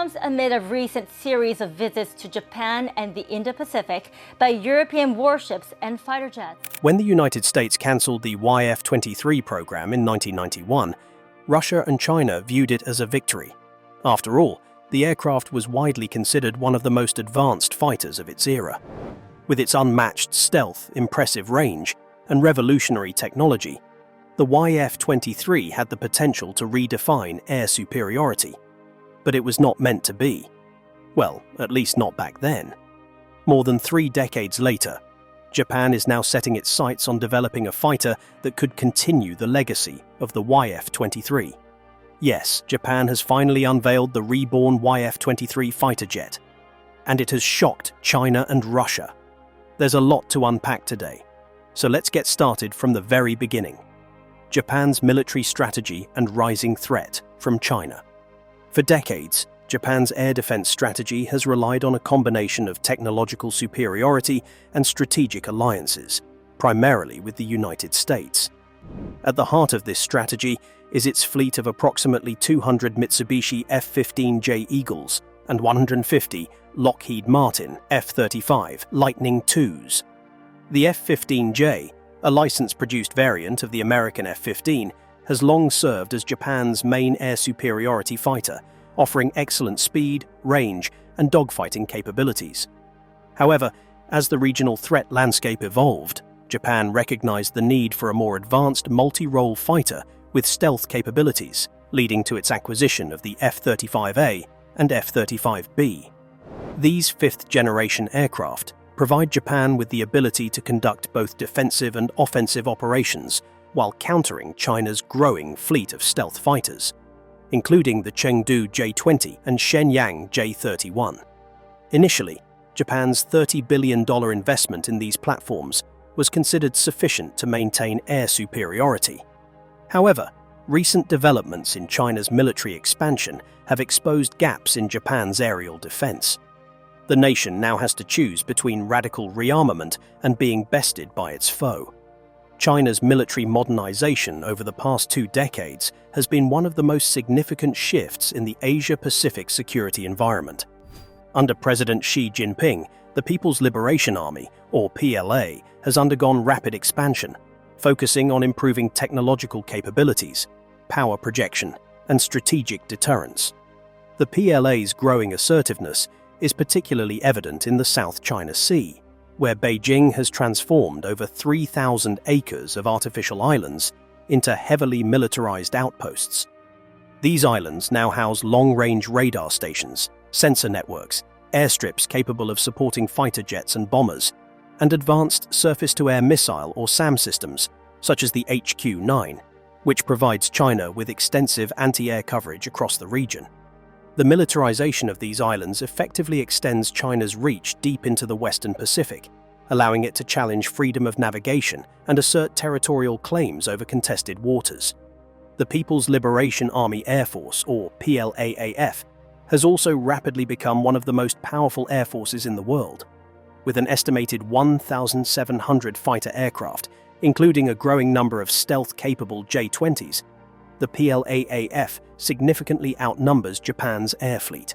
comes amid a recent series of visits to Japan and the Indo-Pacific by European warships and fighter jets. When the United States cancelled the YF-23 program in 1991, Russia and China viewed it as a victory. After all, the aircraft was widely considered one of the most advanced fighters of its era. With its unmatched stealth, impressive range, and revolutionary technology, the YF-23 had the potential to redefine air superiority. But it was not meant to be. Well, at least not back then. More than 3 decades later, Japan is now setting its sights on developing a fighter that could continue the legacy of the YF-23. Yes, Japan has finally unveiled the Reborn YF-23 fighter jet. And it has shocked China and Russia. There's a lot to unpack today, so let's get started from the very beginning. Japan's military strategy and rising threat from China. For decades, Japan's air defense strategy has relied on a combination of technological superiority and strategic alliances, primarily with the United States. At the heart of this strategy is its fleet of approximately 200 Mitsubishi F-15J Eagles and 150 Lockheed Martin F-35 Lightning IIs. The F-15J, a license-produced variant of the American F-15, has long served as Japan's main air superiority fighter, offering excellent speed, range, and dogfighting capabilities. However, as the regional threat landscape evolved, Japan recognized the need for a more advanced multi-role fighter with stealth capabilities, leading to its acquisition of the F-35A and F-35B. These fifth-generation aircraft provide Japan with the ability to conduct both defensive and offensive operations while countering China's growing fleet of stealth fighters, including the Chengdu J-20 and Shenyang J-31. Initially, Japan's $30 billion investment in these platforms was considered sufficient to maintain air superiority. However, recent developments in China's military expansion have exposed gaps in Japan's aerial defense. The nation now has to choose between radical rearmament and being bested by its foe. China's military modernization over the past 2 decades has been one of the most significant shifts in the Asia-Pacific security environment. Under President Xi Jinping, the People's Liberation Army, or PLA, has undergone rapid expansion, focusing on improving technological capabilities, power projection, and strategic deterrence. The PLA's growing assertiveness is particularly evident in the South China Sea, where Beijing has transformed over 3,000 acres of artificial islands into heavily militarized outposts. These islands now house long-range radar stations, sensor networks, airstrips capable of supporting fighter jets and bombers, and advanced surface-to-air missile or SAM systems, such as the HQ-9, which provides China with extensive anti-air coverage across the region. The militarization of these islands effectively extends China's reach deep into the Western Pacific, allowing it to challenge freedom of navigation and assert territorial claims over contested waters. The People's Liberation Army Air Force, or PLAAF, has also rapidly become one of the most powerful air forces in the world. With an estimated 1,700 fighter aircraft, including a growing number of stealth-capable J-20s, the PLAAF significantly outnumbers Japan's air fleet.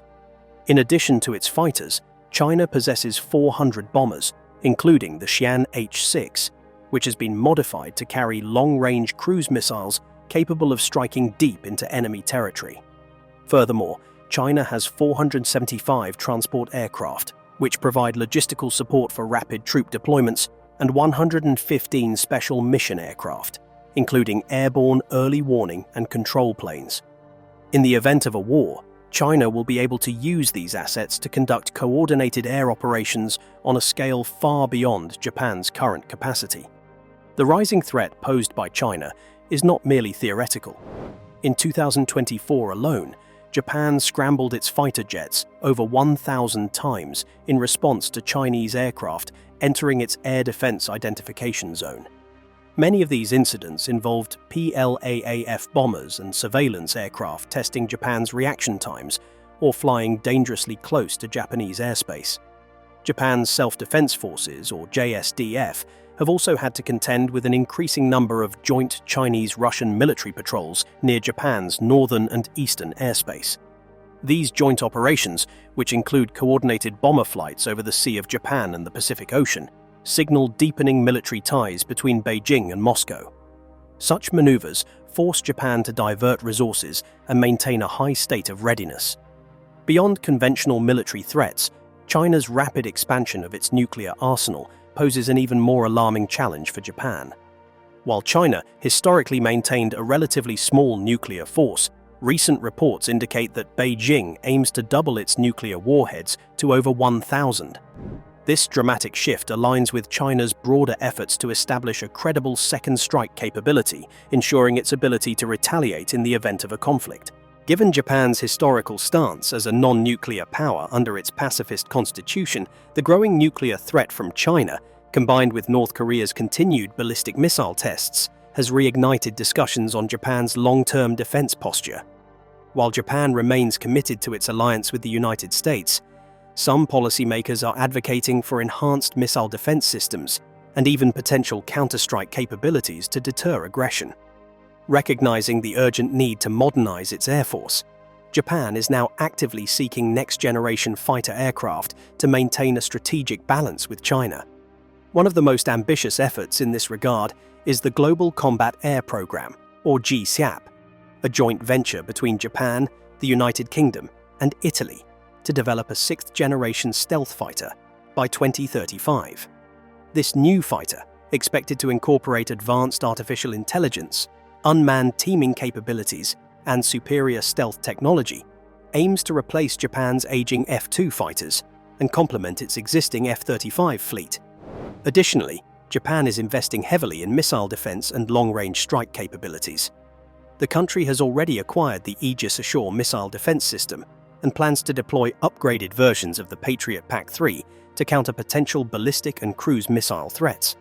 In addition to its fighters, China possesses 400 bombers, including the Xi'an H-6, which has been modified to carry long-range cruise missiles capable of striking deep into enemy territory. Furthermore, China has 475 transport aircraft, which provide logistical support for rapid troop deployments, and 115 special mission aircraft, including airborne early warning and control planes. In the event of a war, China will be able to use these assets to conduct coordinated air operations on a scale far beyond Japan's current capacity. The rising threat posed by China is not merely theoretical. In 2024 alone, Japan scrambled its fighter jets over 1,000 times in response to Chinese aircraft entering its air defense identification zone. Many of these incidents involved PLAAF bombers and surveillance aircraft testing Japan's reaction times or flying dangerously close to Japanese airspace. Japan's Self-Defense Forces, or JSDF, have also had to contend with an increasing number of joint Chinese-Russian military patrols near Japan's northern and eastern airspace. These joint operations, which include coordinated bomber flights over the Sea of Japan and the Pacific Ocean, signal deepening military ties between Beijing and Moscow. Such maneuvers force Japan to divert resources and maintain a high state of readiness. Beyond conventional military threats, China's rapid expansion of its nuclear arsenal poses an even more alarming challenge for Japan. While China historically maintained a relatively small nuclear force, recent reports indicate that Beijing aims to double its nuclear warheads to over 1,000. This dramatic shift aligns with China's broader efforts to establish a credible second strike capability, ensuring its ability to retaliate in the event of a conflict. Given Japan's historical stance as a non-nuclear power under its pacifist constitution, the growing nuclear threat from China, combined with North Korea's continued ballistic missile tests, has reignited discussions on Japan's long-term defense posture. While Japan remains committed to its alliance with the United States, some policymakers are advocating for enhanced missile defense systems and even potential counterstrike capabilities to deter aggression. Recognizing the urgent need to modernize its air force, Japan is now actively seeking next-generation fighter aircraft to maintain a strategic balance with China. One of the most ambitious efforts in this regard is the Global Combat Air Program, or GCAP, a joint venture between Japan, the United Kingdom, and Italy to develop a sixth-generation stealth fighter by 2035. This new fighter, expected to incorporate advanced artificial intelligence, unmanned teaming capabilities, and superior stealth technology, aims to replace Japan's aging F-2 fighters and complement its existing F-35 fleet. Additionally, Japan is investing heavily in missile defense and long-range strike capabilities. The country has already acquired the Aegis Ashore missile defense system and plans to deploy upgraded versions of the Patriot PAC-3 to counter potential ballistic and cruise missile threats.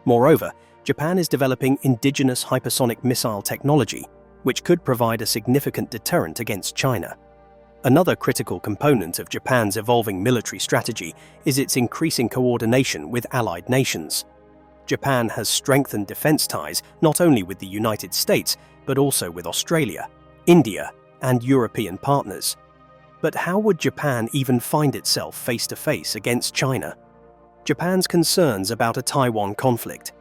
Moreover, Japan is developing indigenous hypersonic missile technology, which could provide a significant deterrent against China. Another critical component of Japan's evolving military strategy is its increasing coordination with allied nations. Japan has strengthened defense ties not only with the United States, but also with Australia, India, and European partners. But how would Japan even find itself face-to-face against China? Japan's concerns about a Taiwan conflict.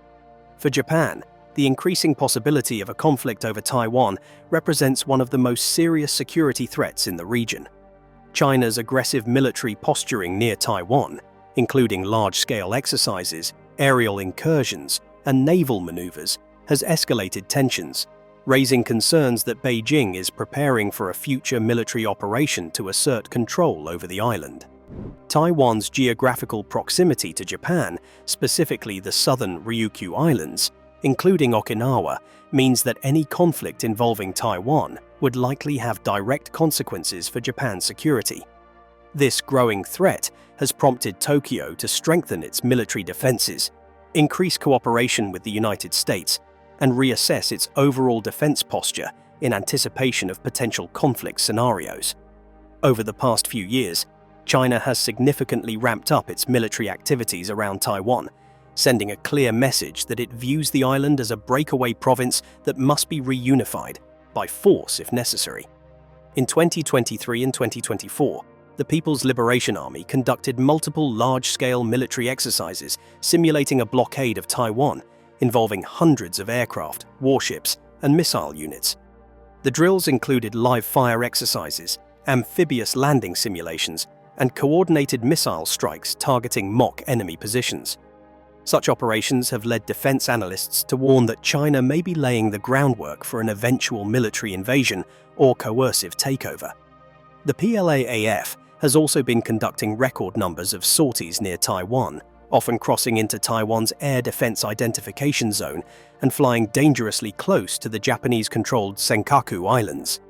For Japan, the increasing possibility of a conflict over Taiwan represents one of the most serious security threats in the region. China's aggressive military posturing near Taiwan, including large-scale exercises, aerial incursions, and naval maneuvers, has escalated tensions, raising concerns that Beijing is preparing for a future military operation to assert control over the island. Taiwan's geographical proximity to Japan, specifically the southern Ryukyu Islands, including Okinawa, means that any conflict involving Taiwan would likely have direct consequences for Japan's security. This growing threat has prompted Tokyo to strengthen its military defenses, increase cooperation with the United States, and reassess its overall defense posture in anticipation of potential conflict scenarios. Over the past few years, China has significantly ramped up its military activities around Taiwan, sending a clear message that it views the island as a breakaway province that must be reunified, by force if necessary. In 2023 and 2024, the People's Liberation Army conducted multiple large-scale military exercises simulating a blockade of Taiwan, involving hundreds of aircraft, warships, and missile units. The drills included live-fire exercises, amphibious landing simulations, and coordinated missile strikes targeting mock enemy positions. Such operations have led defense analysts to warn that China may be laying the groundwork for an eventual military invasion or coercive takeover. The PLAAF has also been conducting record numbers of sorties near Taiwan, often crossing into Taiwan's air defense identification zone and flying dangerously close to the Japanese-controlled Senkaku Islands.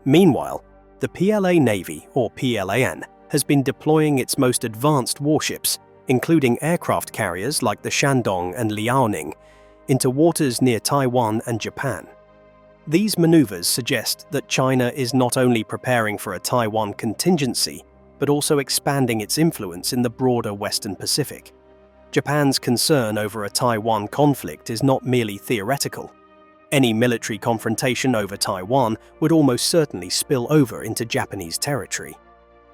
Meanwhile, the PLA Navy, or PLAN, has been deploying its most advanced warships, including aircraft carriers like the Shandong and Liaoning, into waters near Taiwan and Japan. These maneuvers suggest that China is not only preparing for a Taiwan contingency, but also expanding its influence in the broader Western Pacific. Japan's concern over a Taiwan conflict is not merely theoretical. Any military confrontation over Taiwan would almost certainly spill over into Japanese territory.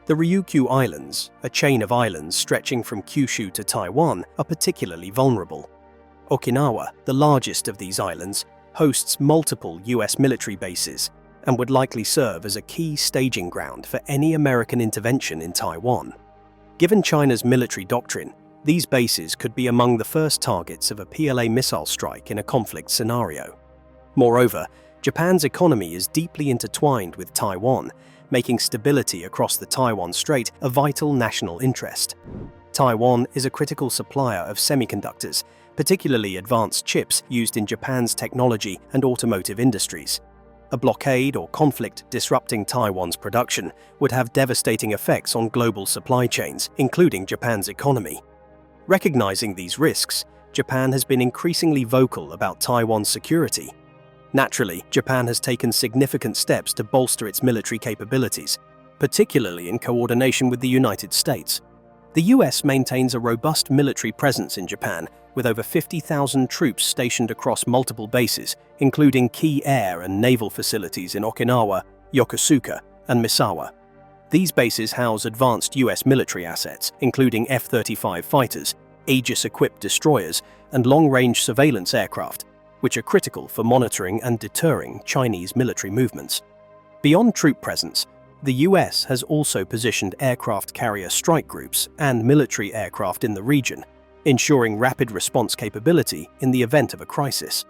The Ryukyu Islands, a chain of islands stretching from Kyushu to Taiwan, are particularly vulnerable. Okinawa, the largest of these islands, hosts multiple US military bases and would likely serve as a key staging ground for any American intervention in Taiwan. Given China's military doctrine, these bases could be among the first targets of a PLA missile strike in a conflict scenario. Moreover, Japan's economy is deeply intertwined with Taiwan, making stability across the Taiwan Strait a vital national interest. Taiwan is a critical supplier of semiconductors, particularly advanced chips used in Japan's technology and automotive industries. A blockade or conflict disrupting Taiwan's production would have devastating effects on global supply chains, including Japan's economy. Recognizing these risks, Japan has been increasingly vocal about Taiwan's security. Naturally, Japan has taken significant steps to bolster its military capabilities, particularly in coordination with the United States. The US maintains a robust military presence in Japan, with over 50,000 troops stationed across multiple bases, including key air and naval facilities in Okinawa, Yokosuka, and Misawa. These bases house advanced US military assets, including F-35 fighters, Aegis-equipped destroyers, and long-range surveillance aircraft, which are critical for monitoring and deterring Chinese military movements. Beyond troop presence, the US has also positioned aircraft carrier strike groups and military aircraft in the region, ensuring rapid response capability in the event of a crisis.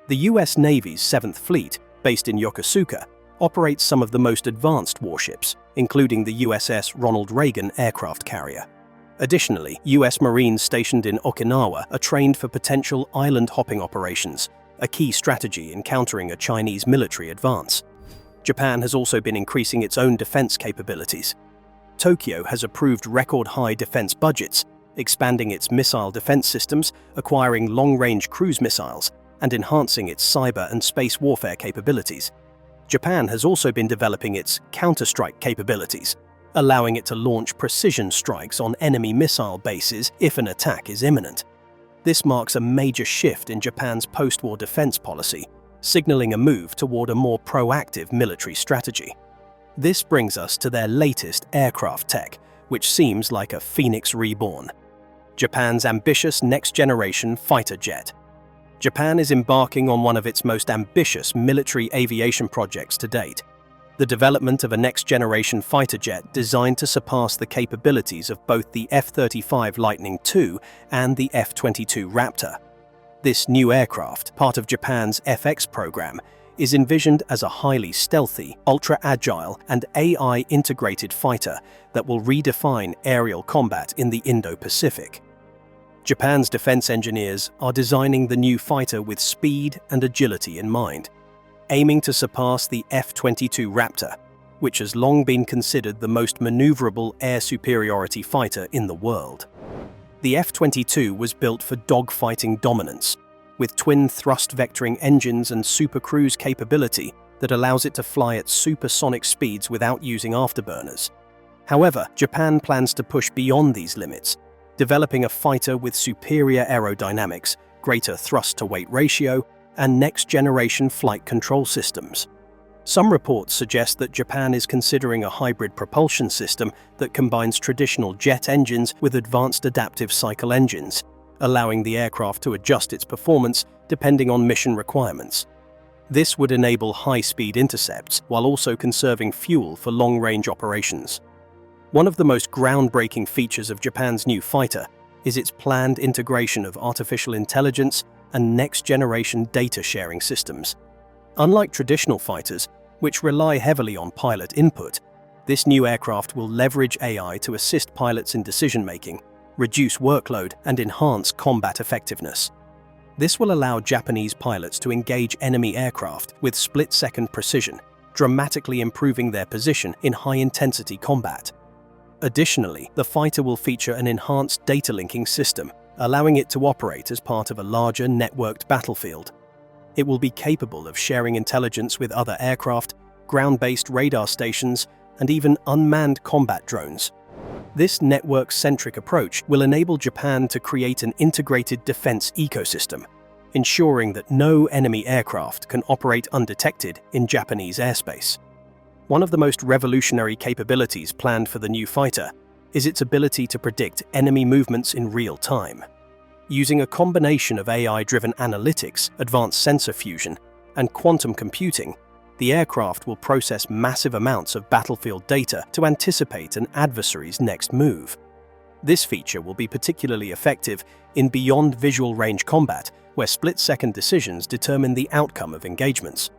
The US Navy's 7th Fleet, based in Yokosuka, operates some of the most advanced warships, including the USS Ronald Reagan aircraft carrier. Additionally, US Marines stationed in Okinawa are trained for potential island-hopping operations, a key strategy in countering a Chinese military advance. Japan has also been increasing its own defense capabilities. Tokyo has approved record-high defense budgets, expanding its missile defense systems, acquiring long-range cruise missiles, and enhancing its cyber and space warfare capabilities. Japan has also been developing its counter-strike capabilities, allowing it to launch precision strikes on enemy missile bases if an attack is imminent. This marks a major shift in Japan's post-war defense policy, signaling a move toward a more proactive military strategy. This brings us to their latest aircraft tech, which seems like a phoenix reborn: Japan's ambitious next-generation fighter jet. Japan is embarking on one of its most ambitious military aviation projects to date, the development of a next-generation fighter jet designed to surpass the capabilities of both the F-35 Lightning II and the F-22 Raptor. This new aircraft, part of Japan's FX program, is envisioned as a highly stealthy, ultra-agile, and AI-integrated fighter that will redefine aerial combat in the Indo-Pacific. Japan's defense engineers are designing the new fighter with speed and agility in mind, aiming to surpass the F-22 Raptor, which has long been considered the most maneuverable air superiority fighter in the world. The F-22 was built for dogfighting dominance, with twin thrust vectoring engines and supercruise capability that allows it to fly at supersonic speeds without using afterburners. However, Japan plans to push beyond these limits, developing a fighter with superior aerodynamics, greater thrust-to-weight ratio, and next-generation flight control systems. Some reports suggest that Japan is considering a hybrid propulsion system that combines traditional jet engines with advanced adaptive cycle engines, allowing the aircraft to adjust its performance depending on mission requirements. This would enable high-speed intercepts while also conserving fuel for long-range operations. One of the most groundbreaking features of Japan's new fighter is its planned integration of artificial intelligence and next-generation data sharing systems. Unlike traditional fighters, which rely heavily on pilot input, this new aircraft will leverage AI to assist pilots in decision-making, reduce workload, and enhance combat effectiveness. This will allow Japanese pilots to engage enemy aircraft with split-second precision, dramatically improving their position in high-intensity combat. Additionally, the fighter will feature an enhanced data linking system, allowing it to operate as part of a larger networked battlefield. It will be capable of sharing intelligence with other aircraft, ground-based radar stations, and even unmanned combat drones. This network-centric approach will enable Japan to create an integrated defense ecosystem, ensuring that no enemy aircraft can operate undetected in Japanese airspace. One of the most revolutionary capabilities planned for the new fighter is its ability to predict enemy movements in real time. Using a combination of AI-driven analytics, advanced sensor fusion, and quantum computing, the aircraft will process massive amounts of battlefield data to anticipate an adversary's next move. This feature will be particularly effective in beyond visual range combat, where split-second decisions determine the outcome of engagements.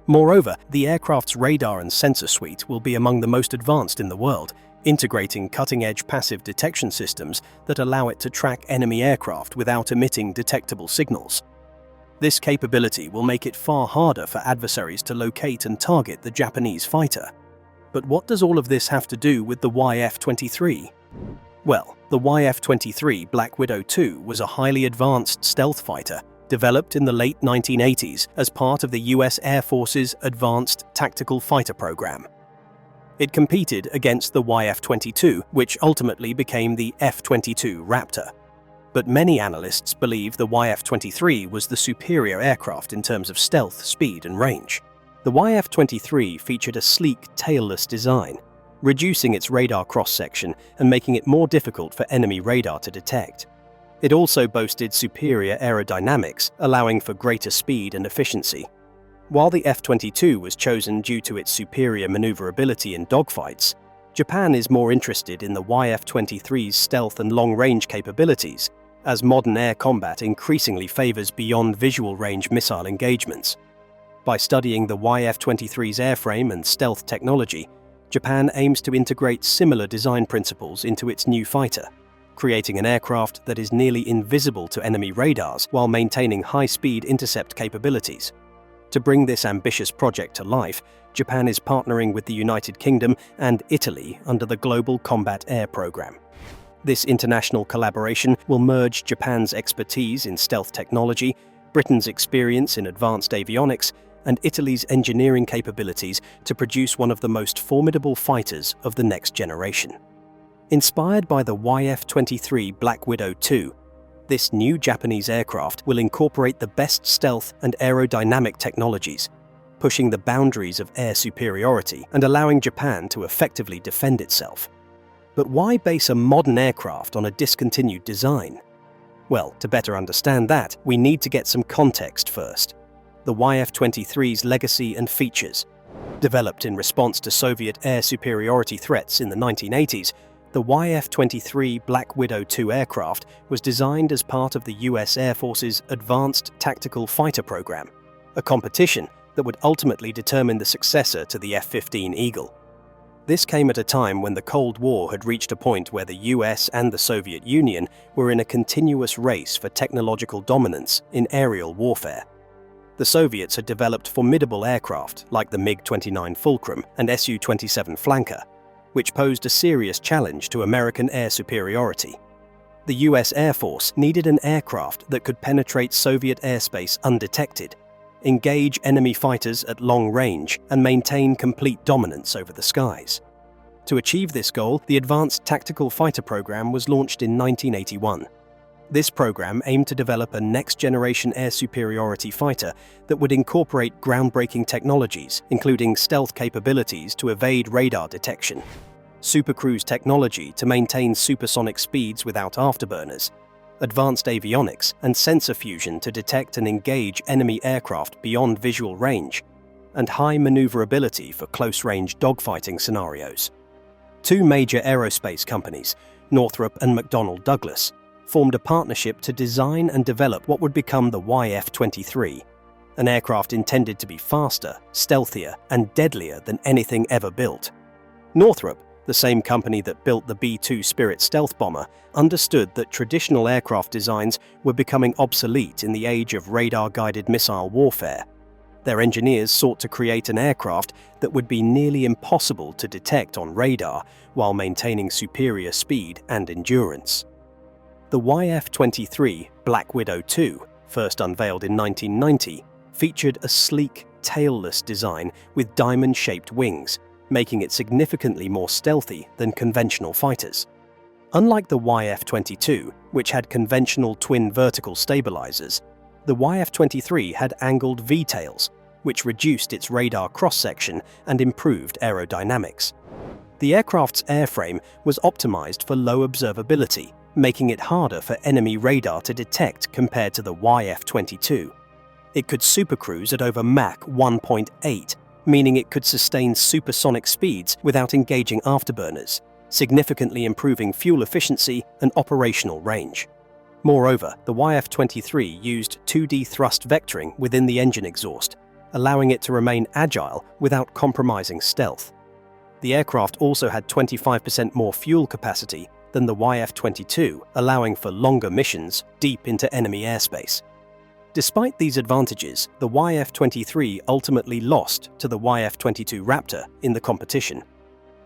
Moreover, the aircraft's radar and sensor suite will be among the most advanced in the world, integrating cutting-edge passive detection systems that allow it to track enemy aircraft without emitting detectable signals. This capability will make it far harder for adversaries to locate and target the Japanese fighter. But what does all of this have to do with the YF-23? Well, the YF-23 Black Widow II was a highly advanced stealth fighter developed in the late 1980s as part of the US Air Force's Advanced Tactical Fighter Program. It competed against the YF-22, which ultimately became the F-22 Raptor. But many analysts believe the YF-23 was the superior aircraft in terms of stealth, speed, and range. The YF-23 featured a sleek, tailless design, reducing its radar cross-section and making it more difficult for enemy radar to detect. It also boasted superior aerodynamics, allowing for greater speed and efficiency. While the F-22 was chosen due to its superior maneuverability in dogfights, Japan is more interested in the YF-23's stealth and long-range capabilities, as modern air combat increasingly favors beyond visual range missile engagements. By studying the YF-23's airframe and stealth technology, Japan aims to integrate similar design principles into its new fighter, creating an aircraft that is nearly invisible to enemy radars while maintaining high-speed intercept capabilities. To bring this ambitious project to life, Japan is partnering with the United Kingdom and Italy under the Global Combat Air Program. This international collaboration will merge Japan's expertise in stealth technology, Britain's experience in advanced avionics, and Italy's engineering capabilities to produce one of the most formidable fighters of the next generation. Inspired by the YF-23 Black Widow II, this new Japanese aircraft will incorporate the best stealth and aerodynamic technologies, pushing the boundaries of air superiority and allowing Japan to effectively defend itself. But why base a modern aircraft on a discontinued design? Well, to better understand that, we need to get some context first. The YF-23's legacy and features. Developed in response to Soviet air superiority threats in the 1980s, the YF-23 Black Widow II aircraft was designed as part of the US Air Force's Advanced Tactical Fighter Program, a competition that would ultimately determine the successor to the F-15 Eagle. This came at a time when the Cold War had reached a point where the US and the Soviet Union were in a continuous race for technological dominance in aerial warfare. The Soviets had developed formidable aircraft like the MiG-29 Fulcrum and Su-27 Flanker, which posed a serious challenge to American air superiority. The US Air Force needed an aircraft that could penetrate Soviet airspace undetected, engage enemy fighters at long range, and maintain complete dominance over the skies. To achieve this goal, the Advanced Tactical Fighter Program was launched in 1981. This program aimed to develop a next-generation air superiority fighter that would incorporate groundbreaking technologies, including stealth capabilities to evade radar detection, supercruise technology to maintain supersonic speeds without afterburners, advanced avionics and sensor fusion to detect and engage enemy aircraft beyond visual range, and high maneuverability for close-range dogfighting scenarios. Two major aerospace companies, Northrop and McDonnell Douglas, formed a partnership to design and develop what would become the YF-23, an aircraft intended to be faster, stealthier, and deadlier than anything ever built. Northrop, the same company that built the B-2 Spirit stealth bomber, understood that traditional aircraft designs were becoming obsolete in the age of radar-guided missile warfare. Their engineers sought to create an aircraft that would be nearly impossible to detect on radar while maintaining superior speed and endurance. The YF-23 Black Widow II, first unveiled in 1990, featured a sleek, tailless design with diamond-shaped wings, making it significantly more stealthy than conventional fighters. Unlike the YF-22, which had conventional twin vertical stabilizers, The YF-23 had angled V-tails, which reduced its radar cross-section and improved aerodynamics. The aircraft's airframe was optimized for low observability, making it harder for enemy radar to detect compared to the YF-22. It could supercruise at over Mach 1.8, meaning it could sustain supersonic speeds without engaging afterburners, significantly improving fuel efficiency and operational range. Moreover, the YF-23 used 2D thrust vectoring within the engine exhaust, allowing it to remain agile without compromising stealth. The aircraft also had 25% more fuel capacity than the YF-22, allowing for longer missions deep into enemy airspace. Despite these advantages, the YF-23 ultimately lost to the YF-22 Raptor in the competition.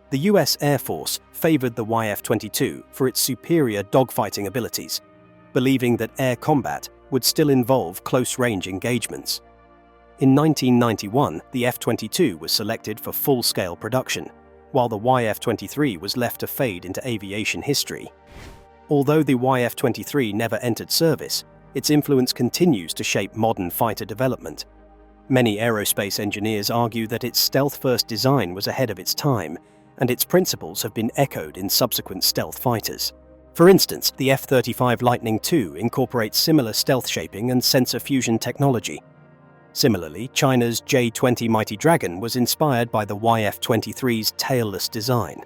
The US Air Force favored the YF-22 for its superior dogfighting abilities, believing that air combat would still involve close-range engagements. In 1991, the F-22 was selected for full-scale production, while the YF-23 was left to fade into aviation history. Although the YF-23 never entered service, its influence continues to shape modern fighter development. Many aerospace engineers argue that its stealth-first design was ahead of its time, and its principles have been echoed in subsequent stealth fighters. For instance, the F-35 Lightning II incorporates similar stealth shaping and sensor fusion technology. Similarly, China's J-20 Mighty Dragon was inspired by the YF-23's tailless design.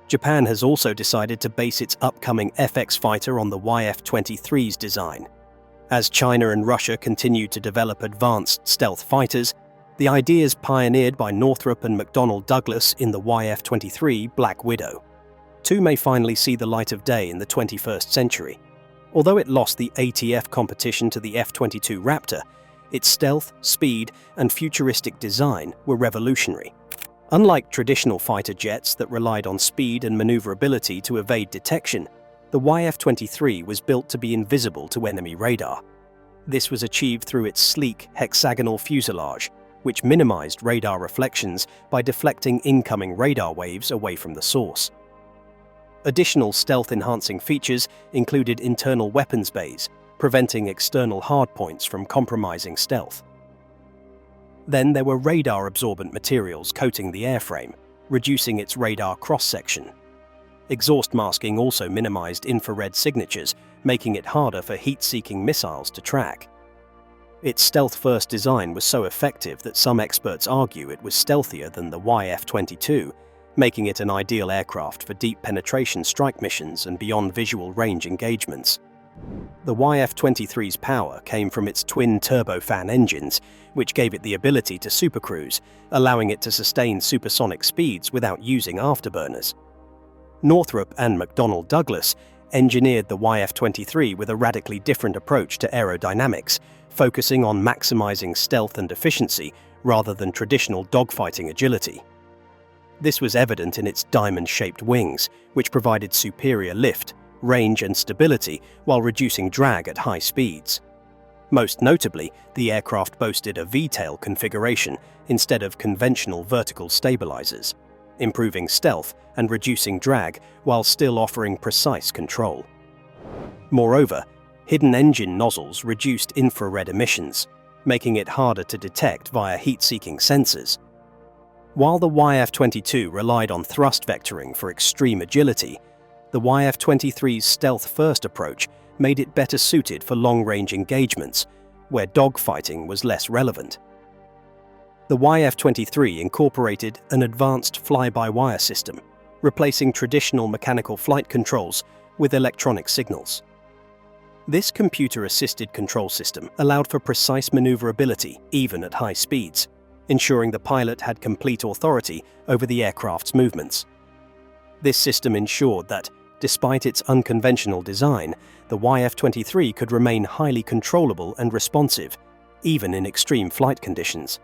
Japan has also decided to base its upcoming FX fighter on the YF-23's design. As China and Russia continue to develop advanced stealth fighters, the ideas pioneered by Northrop and McDonnell Douglas in the YF-23 Black Widow may finally see the light of day in the 21st century. Although it lost the ATF competition to the F-22 Raptor, its stealth, speed, and futuristic design were revolutionary. Unlike traditional fighter jets that relied on speed and maneuverability to evade detection, the YF-23 was built to be invisible to enemy radar. This was achieved through its sleek, hexagonal fuselage, which minimized radar reflections by deflecting incoming radar waves away from the source. Additional stealth-enhancing features included internal weapons bays, preventing external hardpoints from compromising stealth. Then there were radar-absorbent materials coating the airframe, reducing its radar cross-section. Exhaust masking also minimized infrared signatures, making it harder for heat-seeking missiles to track. Its stealth-first design was so effective that some experts argue it was stealthier than the YF-22, making it an ideal aircraft for deep penetration strike missions and beyond visual range engagements. The YF-23's power came from its twin turbofan engines, which gave it the ability to supercruise, allowing it to sustain supersonic speeds without using afterburners. Northrop and McDonnell Douglas engineered the YF-23 with a radically different approach to aerodynamics, focusing on maximizing stealth and efficiency rather than traditional dogfighting agility. This was evident in its diamond-shaped wings, which provided superior lift, range and stability while reducing drag at high speeds. Most notably, the aircraft boasted a V-tail configuration instead of conventional vertical stabilizers, improving stealth and reducing drag while still offering precise control. Moreover, hidden engine nozzles reduced infrared emissions, making it harder to detect via heat-seeking sensors. While the YF-22 relied on thrust vectoring for extreme agility, the YF-23's stealth-first approach made it better suited for long-range engagements, where dogfighting was less relevant. The YF-23 incorporated an advanced fly-by-wire system, replacing traditional mechanical flight controls with electronic signals. This computer-assisted control system allowed for precise maneuverability even at high speeds, ensuring the pilot had complete authority over the aircraft's movements. This system ensured that, despite its unconventional design, the YF-23 could remain highly controllable and responsive, even in extreme flight conditions.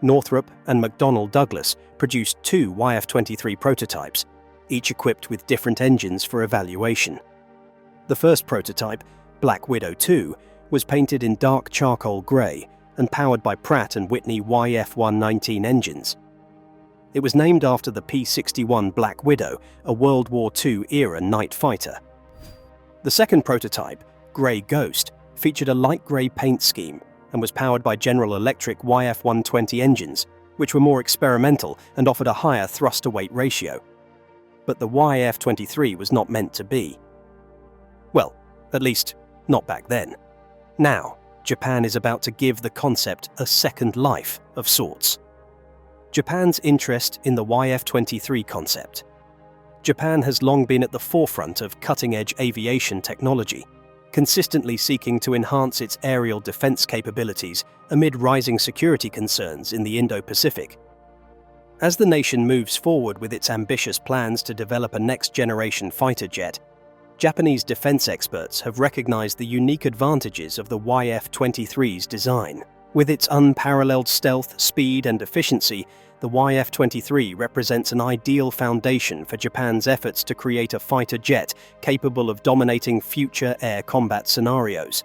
Northrop and McDonnell Douglas produced 2 YF-23 prototypes, each equipped with different engines for evaluation. The first prototype, Black Widow 2, was painted in dark charcoal grey and powered by Pratt & Whitney YF-119 engines. It was named after the P-61 Black Widow, a World War II-era night fighter. The second prototype, Grey Ghost, featured a light grey paint scheme and was powered by General Electric YF-120 engines, which were more experimental and offered a higher thrust-to-weight ratio. But the YF-23 was not meant to be. Well, at least, not back then. Now, Japan is about to give the concept a second life of sorts. Japan's interest in the YF-23 concept. Japan has long been at the forefront of cutting-edge aviation technology, consistently seeking to enhance its aerial defense capabilities amid rising security concerns in the Indo-Pacific. As the nation moves forward with its ambitious plans to develop a next-generation fighter jet, Japanese defense experts have recognized the unique advantages of the YF-23's design. With its unparalleled stealth, speed, and efficiency, the YF-23 represents an ideal foundation for Japan's efforts to create a fighter jet capable of dominating future air combat scenarios.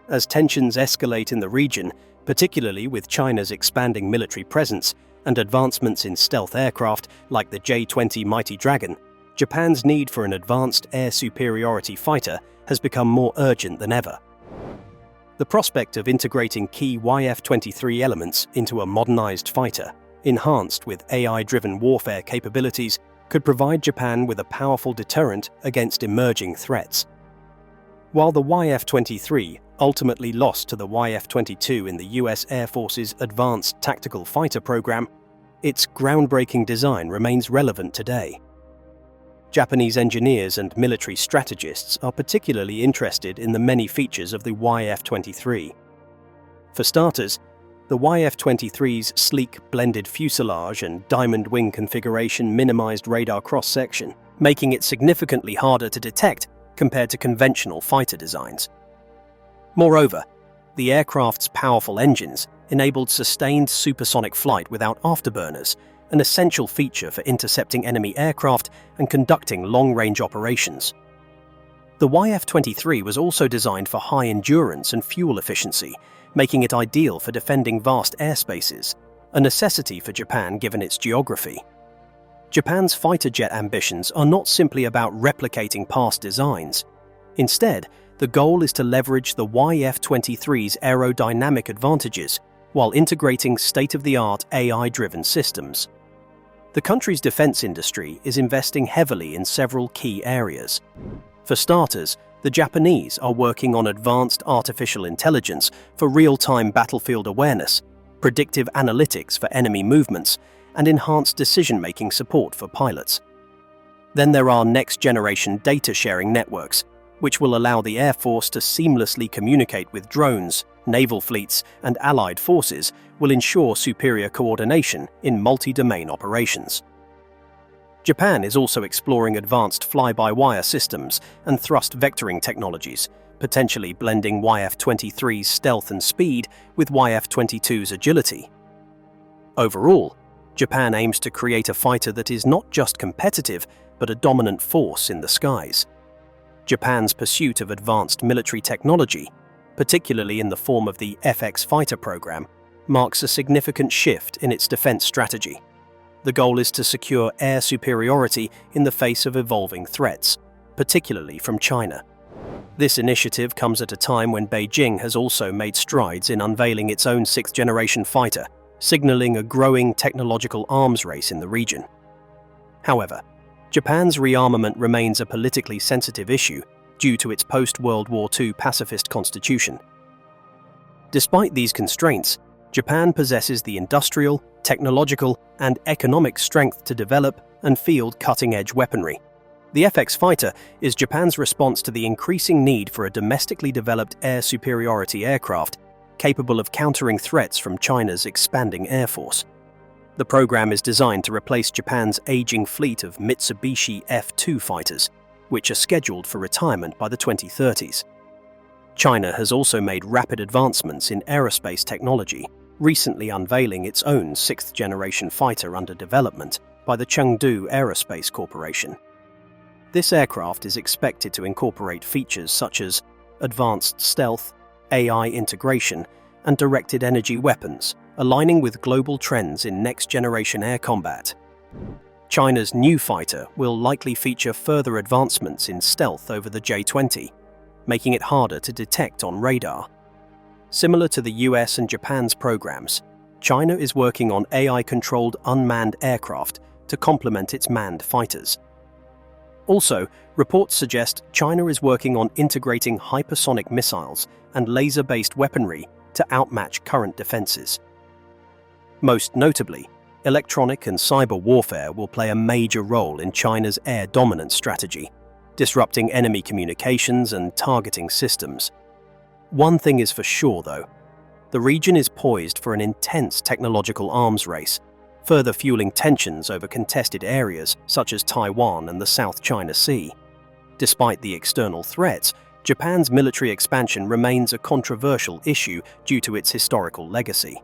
As tensions escalate in the region, particularly with China's expanding military presence and advancements in stealth aircraft like the J-20 Mighty Dragon, Japan's need for an advanced air superiority fighter has become more urgent than ever. The prospect of integrating key YF-23 elements into a modernized fighter, enhanced with AI-driven warfare capabilities, could provide Japan with a powerful deterrent against emerging threats. While the YF-23 ultimately lost to the YF-22 in the US Air Force's Advanced Tactical Fighter program, its groundbreaking design remains relevant today. Japanese engineers and military strategists are particularly interested in the many features of the YF-23. For starters, the YF-23's sleek blended fuselage and diamond wing configuration minimized radar cross-section, making it significantly harder to detect compared to conventional fighter designs. Moreover, the aircraft's powerful engines enabled sustained supersonic flight without afterburners, an essential feature for intercepting enemy aircraft and conducting long-range operations. The YF-23 was also designed for high endurance and fuel efficiency, making it ideal for defending vast airspaces, a necessity for Japan given its geography. Japan's fighter jet ambitions are not simply about replicating past designs. Instead, the goal is to leverage the YF-23's aerodynamic advantages while integrating state-of-the-art AI-driven systems. The country's defense industry is investing heavily in several key areas. For starters, the Japanese are working on advanced artificial intelligence for real-time battlefield awareness, predictive analytics for enemy movements, and enhanced decision-making support for pilots. Then there are next-generation data-sharing networks, which will allow the Air Force to seamlessly communicate with drones, naval fleets, and allied forces, will ensure superior coordination in multi-domain operations. Japan is also exploring advanced fly-by-wire systems and thrust vectoring technologies, potentially blending YF-23's stealth and speed with YF-22's agility. Overall, Japan aims to create a fighter that is not just competitive, but a dominant force in the skies. Japan's pursuit of advanced military technology, particularly in the form of the FX fighter program, marks a significant shift in its defense strategy. The goal is to secure air superiority in the face of evolving threats, particularly from China. This initiative comes at a time when Beijing has also made strides in unveiling its own sixth-generation fighter, signaling a growing technological arms race in the region. However, Japan's rearmament remains a politically sensitive issue due to its post-World War II pacifist constitution. Despite these constraints, Japan possesses the industrial, technological, and economic strength to develop and field cutting-edge weaponry. The FX fighter is Japan's response to the increasing need for a domestically developed air superiority aircraft capable of countering threats from China's expanding air force. The program is designed to replace Japan's aging fleet of Mitsubishi F-2 fighters, which are scheduled for retirement by the 2030s. China has also made rapid advancements in aerospace technology, recently unveiling its own sixth-generation fighter under development by the Chengdu Aerospace Corporation. This aircraft is expected to incorporate features such as advanced stealth, AI integration, and directed energy weapons, aligning with global trends in next-generation air combat. China's new fighter will likely feature further advancements in stealth over the J-20, making it harder to detect on radar. Similar to the US and Japan's programs, China is working on AI-controlled unmanned aircraft to complement its manned fighters. Also, reports suggest China is working on integrating hypersonic missiles and laser-based weaponry to outmatch current defenses. Most notably, electronic and cyber warfare will play a major role in China's air dominance strategy, disrupting enemy communications and targeting systems. One thing is for sure, though. The region is poised for an intense technological arms race, further fueling tensions over contested areas such as Taiwan and the South China Sea. Despite the external threats, Japan's military expansion remains a controversial issue due to its historical legacy.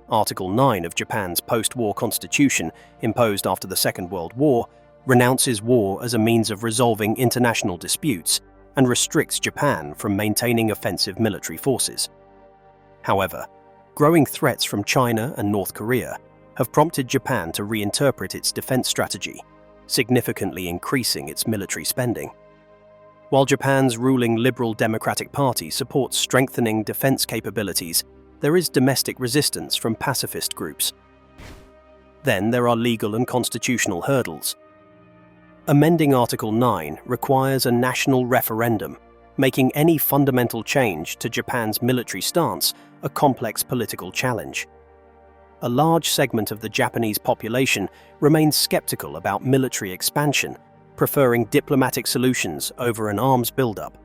Article 9 of Japan's post-war constitution, imposed after the Second World War, renounces war as a means of resolving international disputes and restricts Japan from maintaining offensive military forces. However, growing threats from China and North Korea have prompted Japan to reinterpret its defense strategy, significantly increasing its military spending. While Japan's ruling Liberal Democratic Party supports strengthening defense capabilities, there is domestic resistance from pacifist groups. Then there are legal and constitutional hurdles. Amending Article 9 requires a national referendum, making any fundamental change to Japan's military stance a complex political challenge. A large segment of the Japanese population remains skeptical about military expansion, preferring diplomatic solutions over an arms buildup.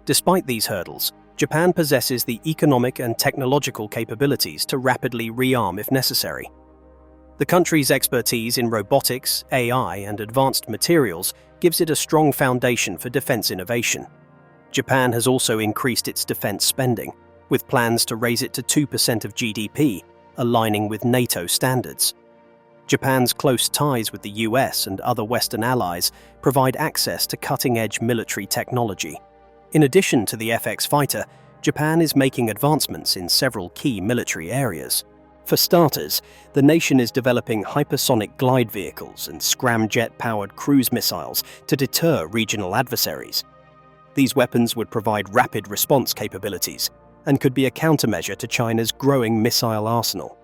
Despite these hurdles, Japan possesses the economic and technological capabilities to rapidly rearm if necessary. The country's expertise in robotics, AI, and advanced materials gives it a strong foundation for defense innovation. Japan has also increased its defense spending, with plans to raise it to 2% of GDP, aligning with NATO standards. Japan's close ties with the US and other Western allies provide access to cutting-edge military technology. In addition to the FX fighter, Japan is making advancements in several key military areas. For starters, the nation is developing hypersonic glide vehicles and scramjet-powered cruise missiles to deter regional adversaries. These weapons would provide rapid response capabilities and could be a countermeasure to China's growing missile arsenal.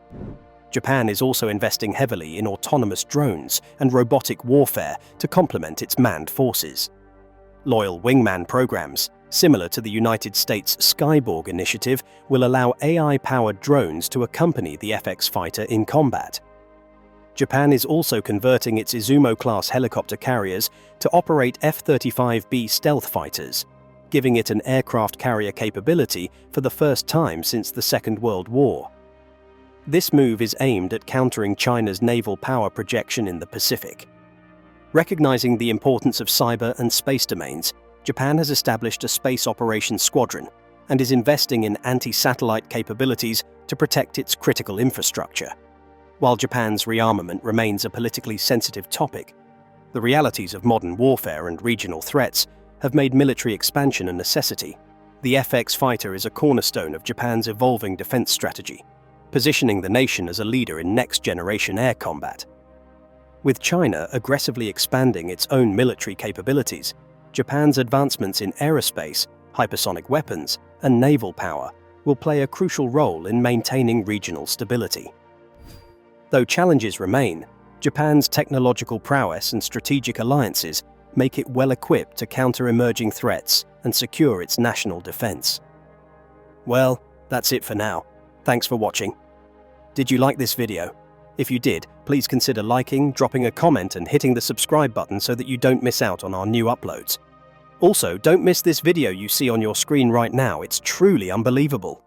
Japan is also investing heavily in autonomous drones and robotic warfare to complement its manned forces. Loyal wingman programs, similar to the United States Skyborg initiative, will allow AI-powered drones to accompany the FX fighter in combat. Japan is also converting its Izumo-class helicopter carriers to operate F-35B stealth fighters, giving it an aircraft carrier capability for the first time since the Second World War. This move is aimed at countering China's naval power projection in the Pacific. Recognizing the importance of cyber and space domains, Japan has established a space operations squadron and is investing in anti-satellite capabilities to protect its critical infrastructure. While Japan's rearmament remains a politically sensitive topic, the realities of modern warfare and regional threats have made military expansion a necessity. The FX fighter is a cornerstone of Japan's evolving defense strategy, positioning the nation as a leader in next-generation air combat. With China aggressively expanding its own military capabilities, Japan's advancements in aerospace, hypersonic weapons, and naval power will play a crucial role in maintaining regional stability. Though challenges remain, Japan's technological prowess and strategic alliances make it well-equipped to counter emerging threats and secure its national defense. Well, that's it for now. Thanks for watching. Did you like this video? If you did, please consider liking, dropping a comment, and hitting the subscribe button so that you don't miss out on our new uploads. Also, don't miss this video you see on your screen right now. It's truly unbelievable.